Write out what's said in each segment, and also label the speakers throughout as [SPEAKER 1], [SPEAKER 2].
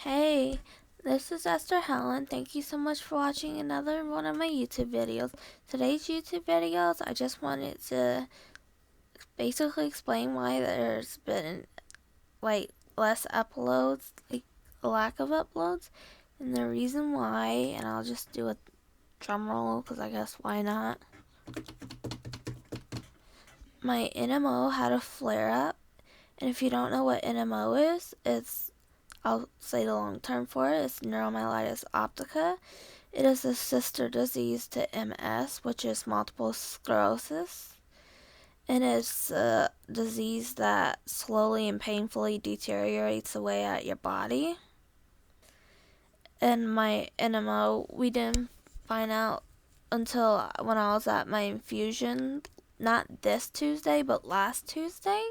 [SPEAKER 1] Hey, this is Esther Helen. Thank you so much for watching another one of my YouTube videos. Today's YouTube videos, I just wanted to basically explain why there's been less uploads, a lack of uploads, and the reason why, and I'll just do a drum roll because I guess why not. My NMO had a flare up, and if you don't know what NMO is, I'll say the long term for it. It's Neuromyelitis Optica. It is a sister disease to MS, which is multiple sclerosis. And it's a disease that slowly and painfully deteriorates away at your body. And my NMO, we didn't find out until when I was at my infusion, not this Tuesday, but last Tuesday.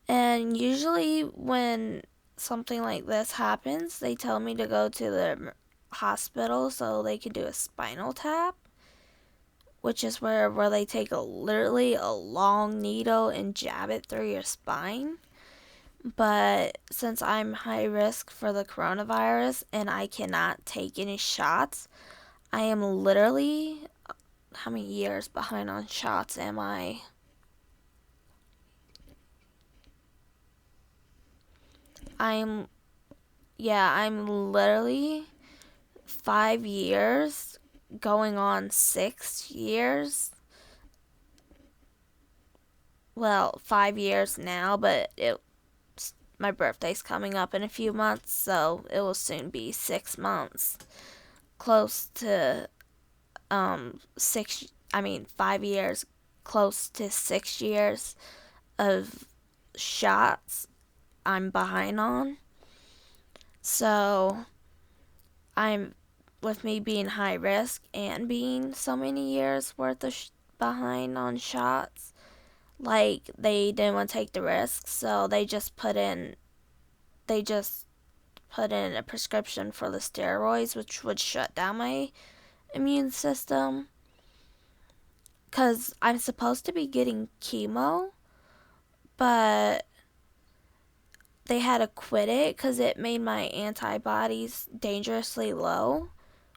[SPEAKER 1] And usually when something like this happens, they tell me to go to the hospital so they can do a spinal tap, which is where they take literally a long needle and jab it through your spine. But since I'm high risk for the coronavirus and I cannot take any shots, I am literally, how many years behind on shots am I? I'm literally 5 years going on 6 years. Well, 5 years now, but my birthday's coming up in a few months, so it will soon be 6 months. Close to 5 years, close to 6 years of shots I'm behind on. So I'm with me being high risk and being so many years worth of behind on shots, like they didn't want to take the risk, so they just put in a prescription for the steroids, which would shut down my immune system, because I'm supposed to be getting chemo, but they had to quit it because it made my antibodies dangerously low,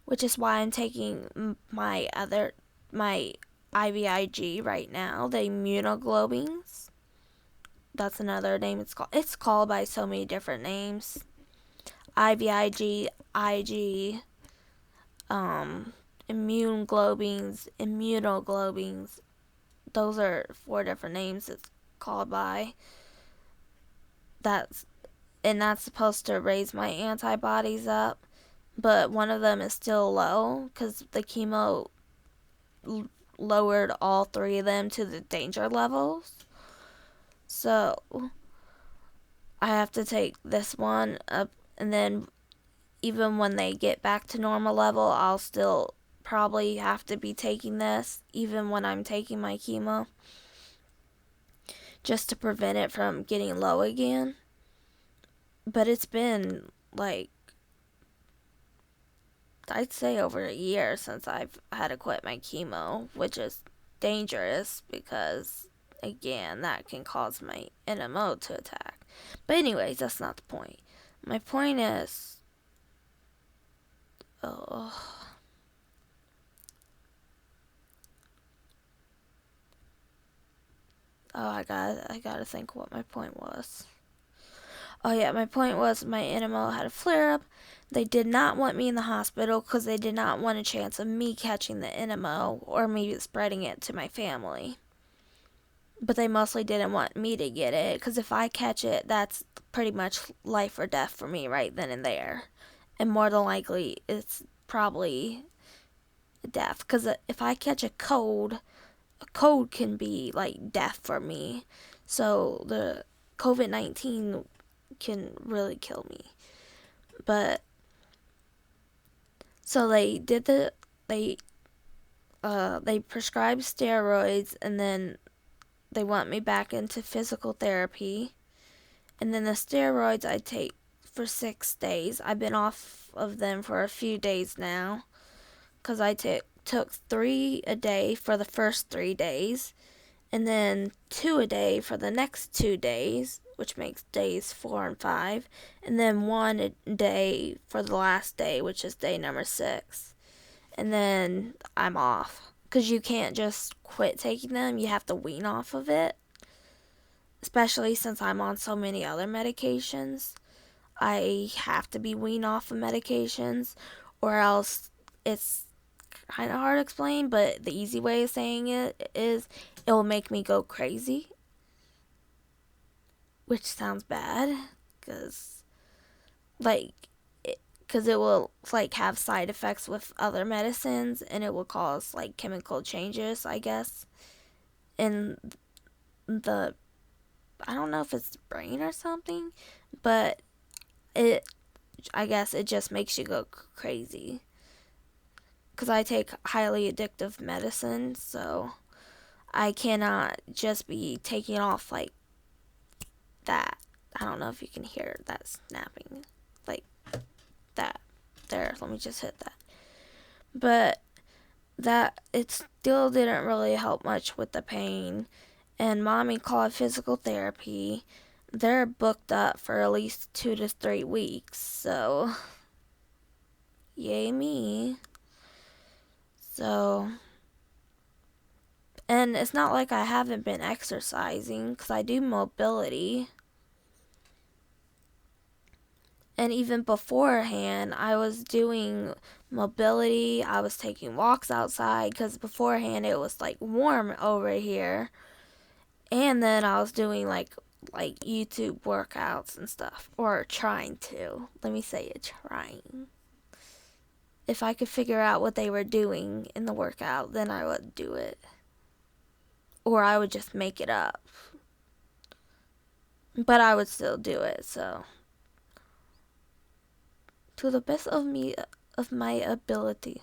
[SPEAKER 1] which is why I'm taking my IVIG right now, the immunoglobulins. That's another name it's called. It's called by so many different names. IVIG, IG, immunoglobulins. Those are 4 different names it's called by. That's supposed to raise my antibodies up, but one of them is still low because the chemo lowered all 3 of them to the danger levels. So I have to take this one up, and then even when they get back to normal level, I'll still probably have to be taking this even when I'm taking my chemo, just to prevent it from getting low again. But it's been I'd say over a year since I've had to quit my chemo, which is dangerous because, again, that can cause my NMO to attack. But anyways, that's not the point. My point is, I gotta think what my point was. Oh yeah, my point was my NMO had a flare up. They did not want me in the hospital because they did not want a chance of me catching the NMO or me spreading it to my family. But they mostly didn't want me to get it because if I catch it, that's pretty much life or death for me right then and there. And more than likely, it's probably death because if I catch a cold can be like death for me. So the COVID-19 can really kill me. But so they prescribed steroids, and then they want me back into physical therapy. And then the steroids I take for 6 days. I've been off of them for a few days now because I took 3 a day for the first 3 days, and then 2 a day for the next 2 days, which makes days 4 and 5, and then 1 a day for the last day, which is day number 6. And then I'm off. Because you can't just quit taking them, you have to wean off of it. Especially since I'm on so many other medications. I have to be weaned off of medications, or else it's kind of hard to explain, but the easy way of saying it is it will make me go crazy. Which sounds bad, because it will have side effects with other medicines, and it will cause chemical changes, I guess, in the, I don't know if it's the brain or something, but I guess it just makes you go crazy. Because I take highly addictive medicine, so I cannot just be taking off like that. I don't know if you can hear that snapping. Like that. There, let me just hit that. But that, it still didn't really help much with the pain. And mommy called physical therapy. They're booked up for at least 2 to 3 weeks, so yay me. So, and it's not like I haven't been exercising, because I do mobility. And even beforehand, I was doing mobility. I was taking walks outside, because beforehand it was warm over here. And then I was doing like YouTube workouts and stuff, or trying to. Let me say it, trying. If I could figure out what they were doing in the workout, then I would do it. Or I would just make it up. But I would still do it, so. To the best of my ability.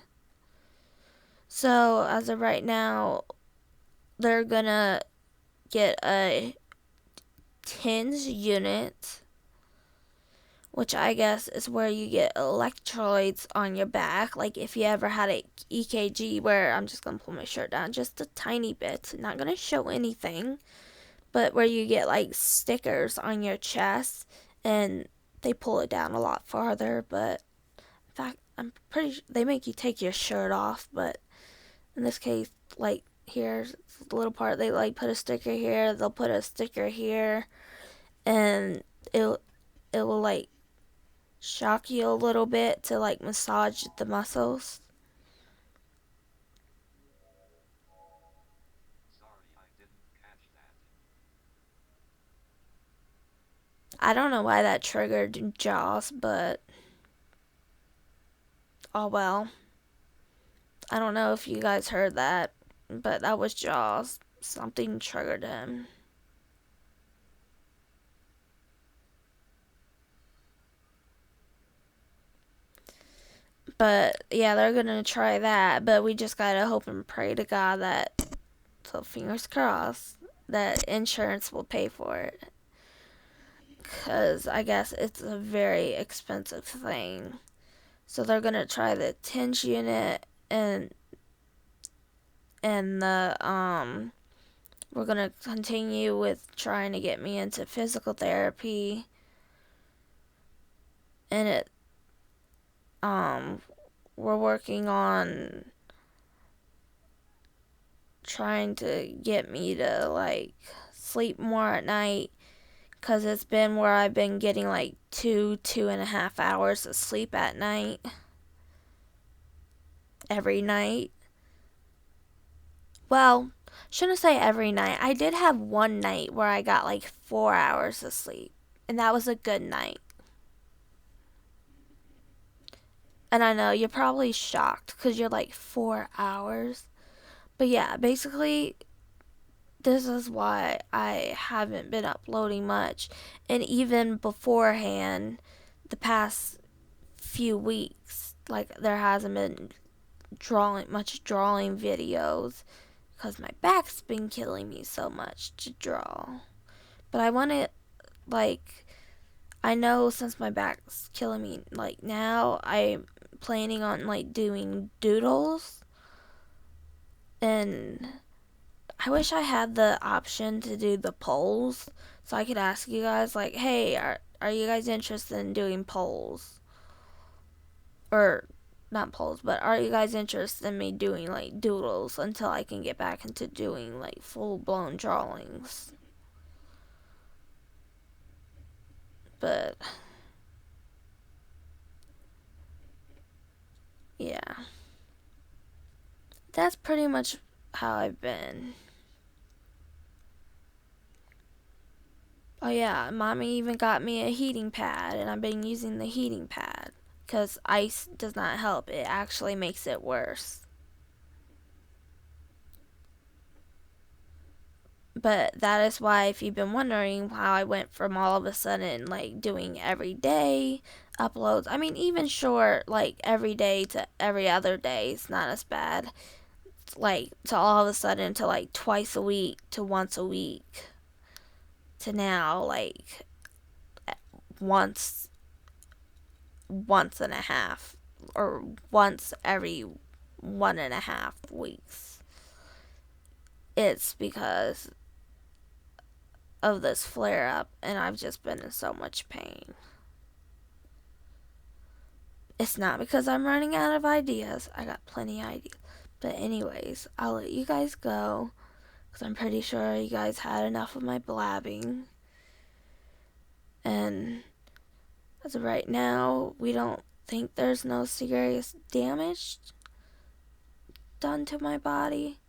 [SPEAKER 1] So, as of right now, they're gonna get a TINS unit, which I guess is where you get electrodes on your back. Like if you ever had a EKG, where I'm just gonna pull my shirt down just a tiny bit, not gonna show anything, but where you get stickers on your chest, and they pull it down a lot farther. But in fact, I'm pretty sure they make you take your shirt off, but in this case, here's the little part, they put a sticker here, they'll put a sticker here, and it will shock you a little bit to massage the muscles.
[SPEAKER 2] Sorry, I didn't catch that.
[SPEAKER 1] I don't know why that triggered Jaws, but oh well. I don't know if you guys heard that, but that was Jaws. Something triggered him. But yeah, they're gonna try that, but we just gotta hope and pray to God that, so fingers crossed, that insurance will pay for it. Because I guess it's a very expensive thing. So they're gonna try the TINS unit, and the we're gonna continue with trying to get me into physical therapy, and we're working on trying to get me to sleep more at night, because it's been where I've been getting 2.5 hours of sleep at night every night. Well, shouldn't say every night. I did have one night where I got 4 hours of sleep, and that was a good night. And I know you're probably shocked because you're 4 hours. But yeah, basically, this is why I haven't been uploading much. And even beforehand, the past few weeks, there hasn't been much drawing videos, because my back's been killing me so much to draw. But I want to, I know since my back's killing me, now I'm planning on doing doodles, and I wish I had the option to do the polls so I could ask you guys, like, hey, are you guys interested in doing polls? Or not polls, but are you guys interested in me doing like doodles until I can get back into doing like full blown drawings? But yeah, that's pretty much how I've been. Oh yeah, mommy even got me a heating pad, and I've been using the heating pad because ice does not help. It actually makes it worse. But that is why, if you've been wondering how I went from all of a sudden like doing every day uploads, I mean, even short, like every day to every other day, it's not as bad. Like, to all of a sudden to like twice a week to once a week to now like once and a half, or once every 1.5 weeks. It's because of this flare up, and I've just been in so much pain. It's not because I'm running out of ideas. I got plenty of ideas. But anyways, I'll let you guys go because I'm pretty sure you guys had enough of my blabbing. And as of right now, we don't think there's no serious damage done to my body.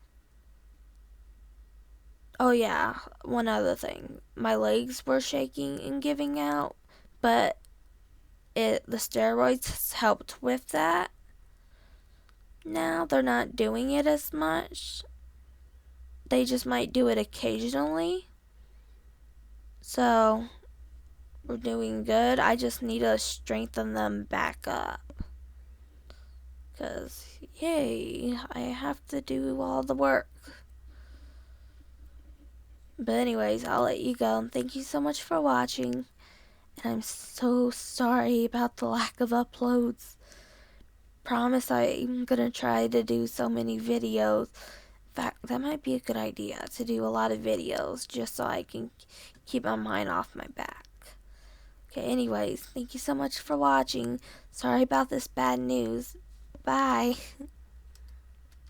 [SPEAKER 1] Oh yeah, one other thing. My legs were shaking and giving out, but the steroids helped with that. Now they're not doing it as much. They just might do it occasionally. So we're doing good. I just need to strengthen them back up. Because, yay, I have to do all the work. But anyways, I'll let you go. And thank you so much for watching. And I'm so sorry about the lack of uploads. Promise I'm going to try to do so many videos. In fact, that might be a good idea, to do a lot of videos just so I can keep my mind off my back. Okay, anyways, thank you so much for watching. Sorry about this bad news. Bye.